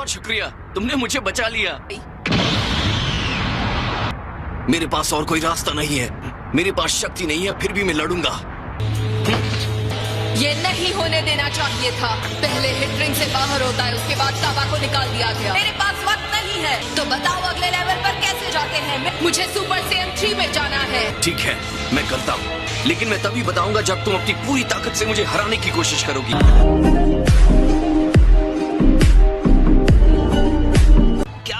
बहुत शुक्रिया, तुमने मुझे बचा लिया। मेरे पास और कोई रास्ता नहीं है, मेरे पास शक्ति नहीं है, फिर भी मैं लड़ूंगा। ये नहीं होने देना चाहिए था। पहले हिट रिंग से बाहर होता है, उसके बाद काबा को निकाल दिया गया। मेरे पास वक्त नहीं है, तो बताओ अगले लेवल पर कैसे जाते हैं? मुझे सुपर सैयन 3 में जाना है। ठीक है, मैं करता हूँ, लेकिन मैं तभी बताऊंगा जब तुम अपनी पूरी ताकत से मुझे हराने की कोशिश करोगी।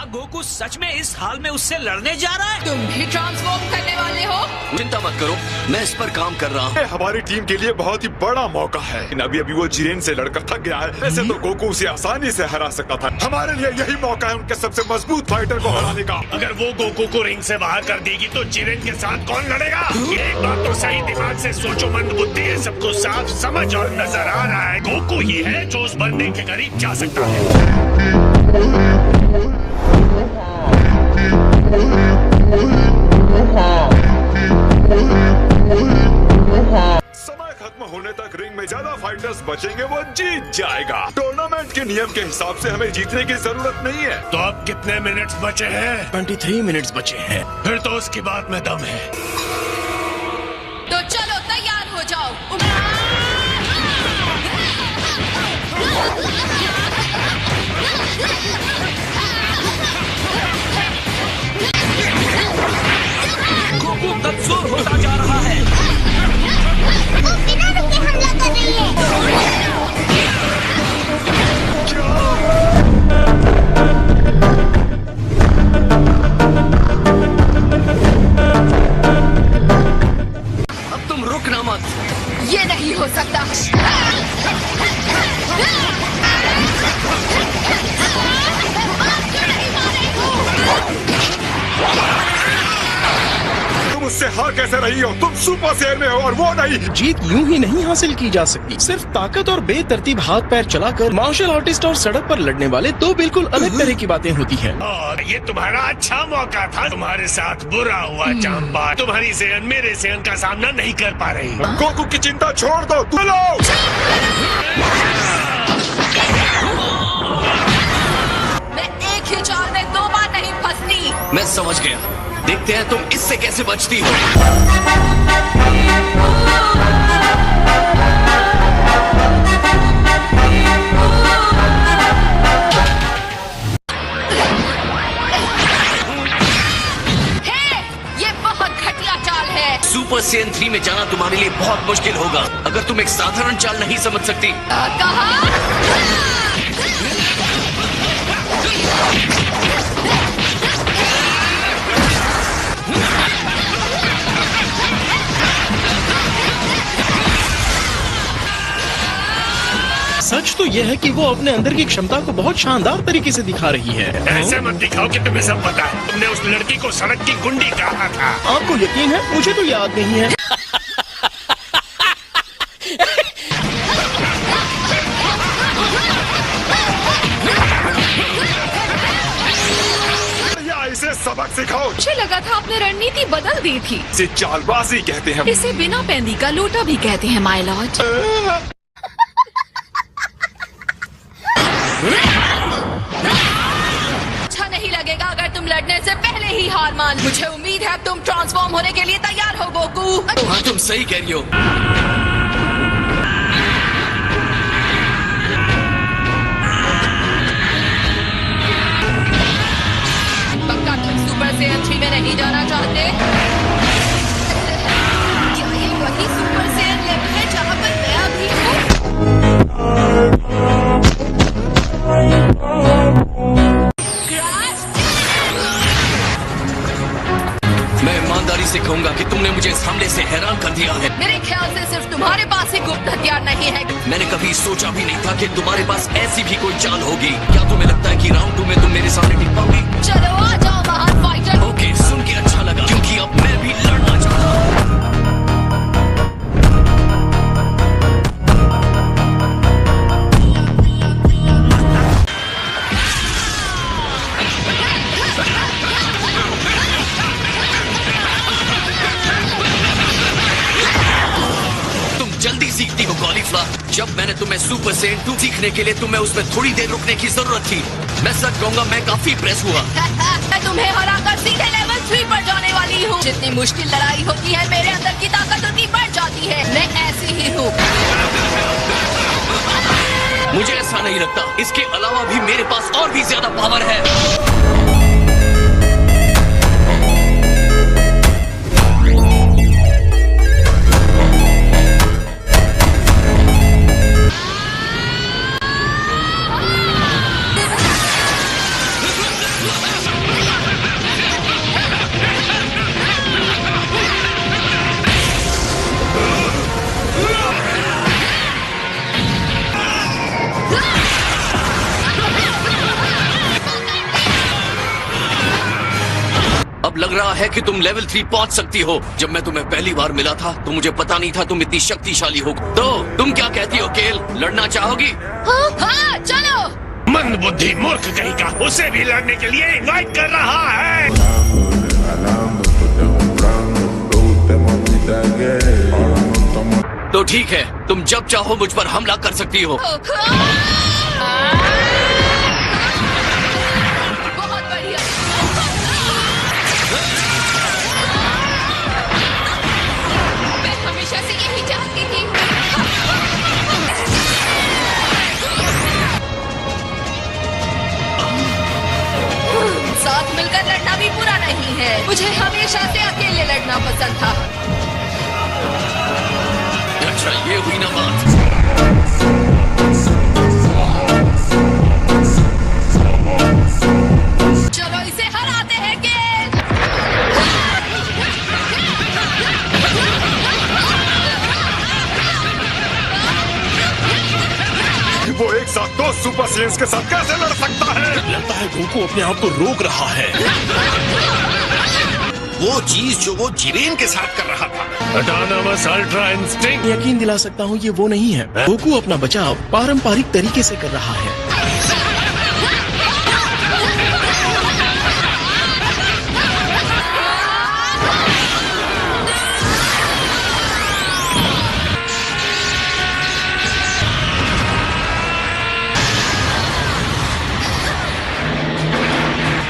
गोकू सच में इस हाल में उससे लड़ने जा रहा है? तुम भी ट्रांसफॉर्म करने वाले हो? चिंता मत करो, मैं इस पर काम कर रहा हूँ। हमारी टीम के लिए बहुत ही बड़ा मौका है। अभी वो जिरेन से लड़कर थक गया है। वैसे तो गोकू उसे आसानी से हरा सकता था। हमारे लिए यही मौका है उनके सबसे मजबूत फाइटर को हराने का। अगर वो गोकू को रिंग से बाहर कर देगी तो जिरेन के साथ कौन लड़ेगा? ये एक बात तो सही दिमाग से सोचो, मंद बुद्धि है, सबको साफ समझ और नजर आ रहा है। गोकू ही है जो उस बंदे के करीब जा सकता है। समय खत्म होने तक रिंग में ज्यादा फाइटर्स बचेंगे वो जीत जाएगा। टूर्नामेंट के नियम के हिसाब से हमें जीतने की जरूरत नहीं है। तो अब कितने मिनट्स बचे हैं? 23 मिनट्स बचे हैं। फिर तो उसकी बात में दम है। तो चलो तैयार हो जाओ। गोकू कमजोर होता जा रहा है। वो बिना रुके हमला कर रही है। अब तुम रुकना मत। ये नहीं हो सकता। तुम उससे हार कैसे रही हो? तुम सुपर सैयन में हो और वो नहीं। जीत यूं ही नहीं हासिल की जा सकती। सिर्फ ताकत और बेतरतीब हाथ पैर चलाकर मार्शल आर्टिस्ट और सड़क पर लड़ने वाले दो बिल्कुल अलग तरह की बातें होती हैं। और ये तुम्हारा अच्छा मौका था। तुम्हारे साथ बुरा हुआ चांपा। तुम्हारी सेहन मेरे सेहन का सामना नहीं कर पा रही। गोकू की चिंता छोड़ दो। चलो। मैं एक ही चाल में 2 बार नहीं फंसनी। मैं समझ गया, देखते हैं तुम इससे कैसे बचती हो। ये बहुत घटिया चाल है। सुपर सैयन 3 में जाना तुम्हारे लिए बहुत मुश्किल होगा अगर तुम एक साधारण चाल नहीं समझ सकती। कहा? सच तो यह है कि वो अपने अंदर की क्षमता को बहुत शानदार तरीके से दिखा रही है। ऐसे मत दिखाओ कि तुम्हें सब पता है। तुमने उस लड़की को सड़क की गुंडी कहा था। आपको यकीन है? मुझे तो याद नहीं है। या इसे सबक सिखाओ। मुझे लगा था आपने रणनीति बदल दी थी। इसे चालबाजी कहते हैं। इसे बिना पैंदी का लोटा भी कहते हैं माय लॉर्ड। अच्छा नहीं लगेगा अगर तुम लड़ने से पहले ही हार मान। मुझे उम्मीद है तुम ट्रांसफॉर्म होने के लिए तैयार हो गोकू। हाँ, तुम सही कह रही हो। पक्का तुम सुपर सैयन 3 में नहीं जाना चाहते? क्या ये वही सुपर सैयन लेवल है जहाँ पर मैं अभी हूँ? मैं ईमानदारी से कहूंगा कि तुमने मुझे इस हमले से हैरान कर दिया है। मेरे ख्याल से सिर्फ तुम्हारे पास ही गुप्त हथियार नहीं है। मैंने कभी सोचा भी नहीं था कि तुम्हारे पास ऐसी भी कोई चाल होगी। क्या तुम्हें लगता है कि राउंड 2 में तुम मेरे सामने टिक पाओगी? चलो आ जाओ महान फाइटर। ओके, सुन के अच्छा लगा क्योंकि अब मैं भी लड़ना चाहता हूँ। तुम जल्दी सीखती हो कॉलीफ्लावर। जब मैंने तुम्हें सुपर सैयन 2 सीखने के लिए तुम्हें उसमें थोड़ी देर रुकने की जरूरत थी। मैं सच कहूंगा, मैं काफी प्रेस हुआ। मैं तुम्हें हराकर सीधे लेवल 3 पर जाने वाली हूँ। जितनी मुश्किल लड़ाई होती है, मेरे अंदर की ताकत उतनी बढ़ जाती है। मैं ऐसी ही हूँ। मुझे ऐसा नहीं लगता। इसके अलावा भी मेरे पास और भी ज्यादा पावर है। अब लग रहा है कि तुम लेवल 3 पहुंच सकती हो। जब मैं तुम्हें पहली बार मिला था तो मुझे पता नहीं था तुम इतनी शक्तिशाली हो। तो तुम क्या कहती हो केल, लड़ना चाहोगी? हाँ, चलो। मंद बुद्धि मूर्ख कहीं का उसे भी लड़ने के लिए इनवाइट कर रहा है। तो ठीक है, तुम जब चाहो मुझ पर हमला कर सकती हो। बहुत बढ़िया। मैं हमेशा से यही चाहती थी। साथ मिलकर लड़ना भी बुरा नहीं है। मुझे हमेशा से अकेले लड़ना पसंद था। अच्छा, ये हुई ना बात। चलो इसे हराते हैं गेल। वो एक साथ दो सुपर सेयन्स के साथ कैसे लड़ सकता है? लगता है गोकू अपने आप को रोक रहा है। वो चीज जो वो जिरेन के साथ कर रहा था। Autonomous ultra instinct. यकीन दिला सकता हूँ ये वो नहीं है। गोकू अपना बचाव पारंपरिक तरीके से कर रहा है।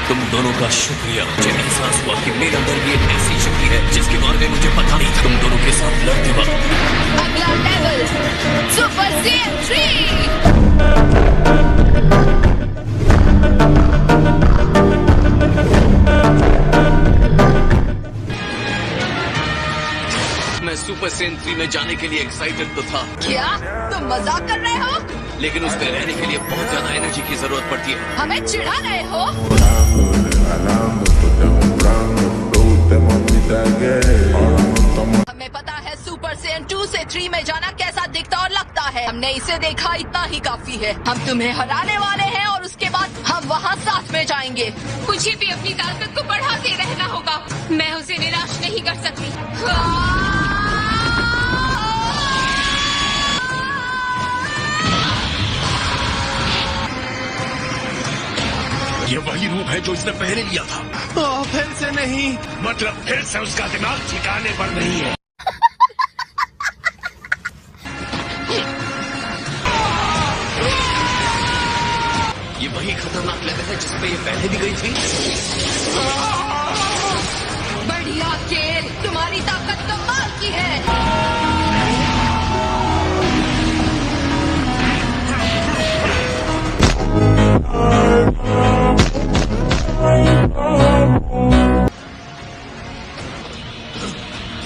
तुम दोनों का शुक्रिया। मुझे एहसास हुआ कि मेरे अंदर भी एक ऐसी शक्ति है जिसके बारे में मुझे पता नहीं था। तुम दोनों के साथ लड़ते वक्त अगला लेवल सुपर सेयन 3। मैं सुपर सेयन 3 में जाने के लिए एक्साइटेड तो था, क्या तुम मजाक कर रहे हो? लेकिन उसमें रहने के लिए बहुत ज्यादा एनर्जी की जरूरत पड़ती है। हमें चिढ़ा रहे हो? हमें पता है सुपर सेयन 2 से 3 में जाना कैसा दिखता और लगता है। हमने इसे देखा, इतना ही काफी है। हम तुम्हें हराने वाले हैं और उसके बाद हम वहाँ साथ में जाएंगे। मुझे भी अपनी ताकत को बढ़ाते रहना होगा। मैं उसे निराश नहीं कर सकती। ये वही रूप है जो इसने पहले लिया था। फिर से नहीं। मतलब फिर से उसका दिमाग ठिकाने पर नहीं है। ये वही खतरनाक लेवल है जिसमें ये पहले भी गई थी। बढ़िया केल, तुम्हारी ताकत कमाल की है।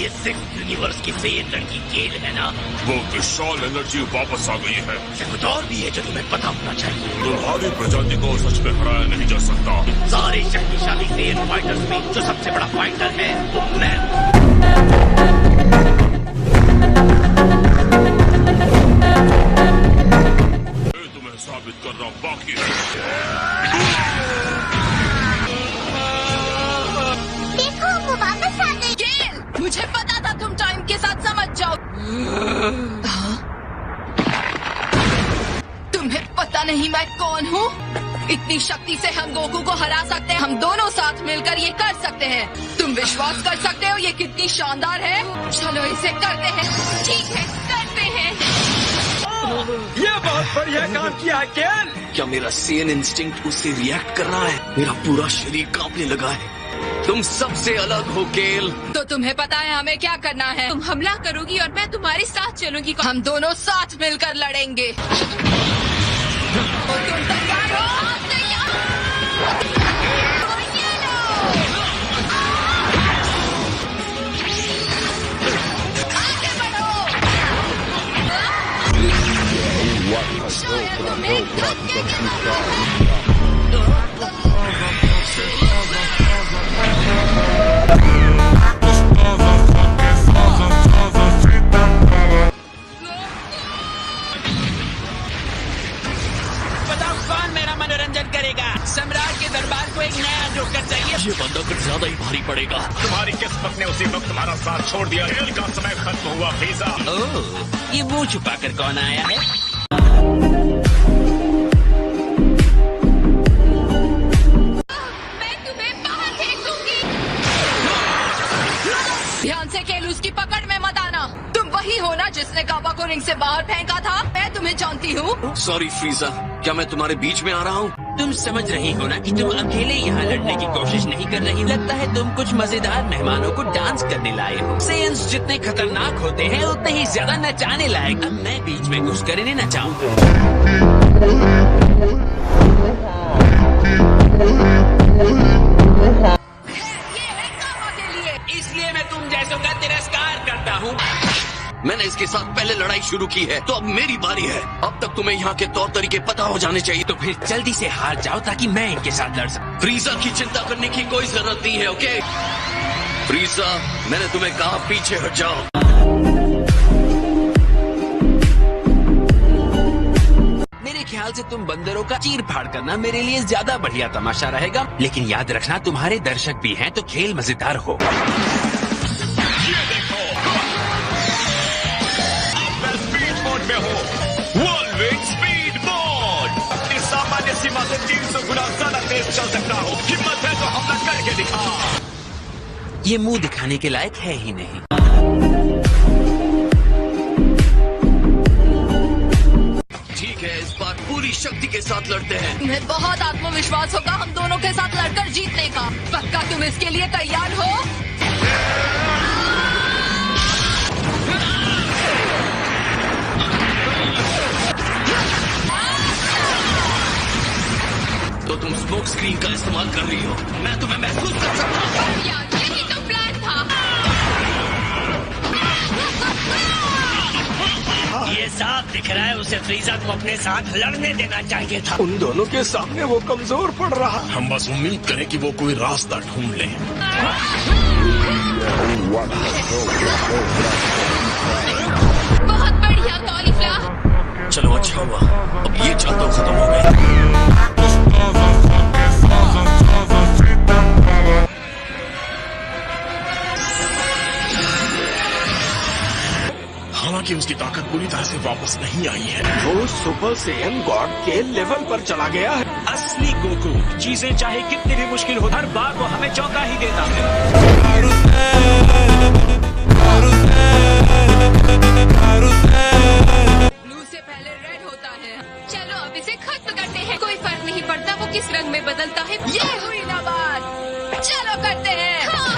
ये सिक्स यूनिवर्स की फेयर लड़की केल है ना? वो विशाल एनर्जी वापस आ गई है। कुछ और भी है जो तुम्हें पता होना चाहिए। तुम्हारी प्रजाति को सच में हराया नहीं जा सकता। सारे शक्तिशाली फेयर फाइटर्स में जो सबसे बड़ा फाइटर है वो मैं हूँ। तुम्हें साबित करना बाकी है। देखो वो वापस आ गई। केल, मुझे पता था तुम टाइम के साथ समझ जाओ। तुम्हें पता नहीं मैं कौन हूँ? इतनी शक्ति से हम गोकू को हरा सकते हैं। हम दोनों साथ मिलकर ये कर सकते हैं। तुम विश्वास कर सकते हो ये कितनी शानदार है? चलो इसे करते हैं। ठीक है, करते हैं। ये बहुत बढ़िया काम किया केल। क्या मेरा सेन इंस्टिंक्ट उससे रिएक्ट कर रहा है? मेरा पूरा शरीर कांपने लगा है। तुम सबसे अलग हो केल। तो तुम्हें पता है हमें क्या करना है? तुम हमला करोगी और मैं तुम्हारे साथ चलूंगी। हम दोनों साथ मिलकर लड़ेंगे। और तुम तैयार हो? आगे बढ़ो। शायद तुम्हें थकने का मौका है। बताओ कौन मेरा मनोरंजन करेगा? सम्राट के दरबार को एक नया जोकर चाहिए। ये बंदा कुछ ज्यादा ही भारी पड़ेगा। तुम्हारी किस्मत ने उसी वक्त तुम्हारा साथ छोड़ दिया। खेल का समय खत्म हुआ फीसा। ओह, ये मुंह छुपाकर कौन आया है? मैं तुम्हें बाहर फेंक दूंगी। ध्यान से केल, उसकी पकड़ में मत आना। तुम वही हो ना जिसने काबा को रिंग से बाहर फेंका था? मैं तुम्हें जानती हूँ। सॉरी फ्रीजा, क्या मैं तुम्हारे बीच में आ रहा हूँ? तुम समझ रही हो ना कि तुम अकेले यहाँ लड़ने की कोशिश नहीं कर रही हो। लगता है तुम कुछ मजेदार मेहमानों को डांस करने लाए हो। सेयंस जितने खतरनाक होते हैं उतने ही ज्यादा नचाने लायक। अब मैं बीच में घुसकर इन्हें नचाऊंगा। ये है काबा के लिए। इसलिए मैं तुम जैसों का तिरस्कार करता हूँ। मैंने इसके साथ पहले लड़ाई शुरू की है, तो अब मेरी बारी है। अब तक तुम्हें यहाँ के तौर तरीके पता हो जाने चाहिए। तो फिर जल्दी से हार जाओ ताकि मैं इनके साथ लड़ सकूं। फ्रीजा की चिंता करने की कोई जरूरत नहीं है, ओके? फ्रीजा, मैंने तुम्हें कहा पीछे हट जाओ। मेरे ख्याल से तुम बंदरों का चीर फाड़ करना मेरे लिए ज्यादा बढ़िया तमाशा रहेगा। लेकिन याद रखना तुम्हारे दर्शक भी हैं, तो खेल मजेदार हो। में हो वॉल्विंग स्पीड मोड। इस सामान्य सीमा से 300 गुना ज्यादा तेज चल सकता हो। हिम्मत है तो हमला करके दिखा। ये मुंह दिखाने के लायक है ही नहीं। ठीक है, इस बार पूरी शक्ति के साथ लड़ते हैं। तुम्हें बहुत आत्मविश्वास होगा हम दोनों के साथ लड़कर जीतने का। पक्का तुम इसके लिए तैयार हो? तो तुम स्मोक स्क्रीन का इस्तेमाल कर रही हो। मैं तुम्हें महसूस कर सकता हूँ। यही तो प्लान था। ये साफ दिख रहा है उसे फ्रीजा को अपने साथ लड़ने देना चाहिए था। उन दोनों के सामने वो कमजोर पड़ रहा। हम बस उम्मीद करें कि वो कोई रास्ता ढूंढ ले। बहुत बढ़िया कॉलीफ्लावर। चलो अच्छा हुआ, अब ये चाहता खत्म हो गए। हालांकि उसकी ताकत पूरी तरह से वापस नहीं आई है। वो सुपर सेयन गॉड के लेवल पर चला गया है। असली गोकू चीजें चाहे कितनी भी मुश्किल हो, हर बार वो हमें चौंका ही देता है। ब्लू से पहले रेड होता है। चलो अब इसे खत्म करते हैं। कोई फर्क नहीं पड़ता वो किस रंग में बदलता है। ये हुई ना बात। चलो करते हैं। हाँ।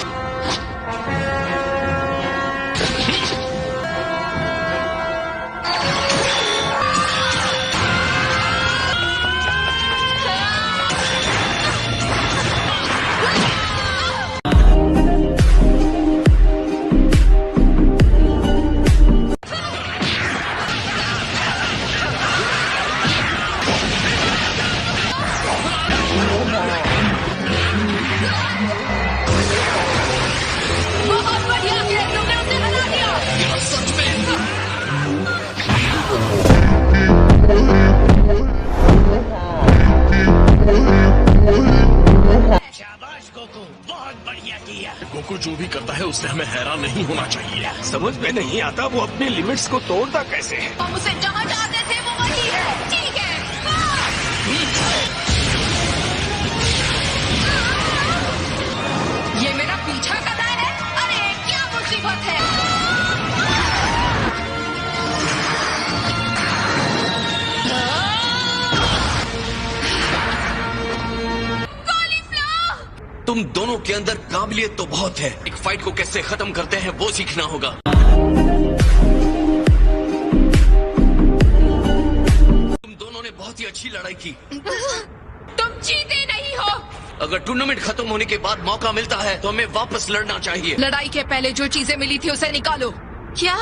बहुत बढ़िया किया, तुमने उसे हरा दिया। सच में शाबाश गोकू, बहुत बढ़िया किया। गोकू जो भी करता है उससे हमें हैरान नहीं होना चाहिए। समझ में नहीं आता वो अपनी लिमिट्स को तोड़ता कैसे है। हम उसे जहाँ चाहते थे वो वही है। ठीक है। ये मेरा पीछा कर रहा है। अरे क्या मुसीबत है। तुम दोनों के अंदर काबिलियत तो बहुत है, एक फाइट को कैसे खत्म करते हैं वो सीखना होगा। तुम दोनों ने बहुत ही अच्छी लड़ाई की। तुम जीते नहीं हो। अगर टूर्नामेंट खत्म होने के बाद मौका मिलता है तो हमें वापस लड़ना चाहिए। लड़ाई के पहले जो चीजें मिली थी उसे निकालो। क्या?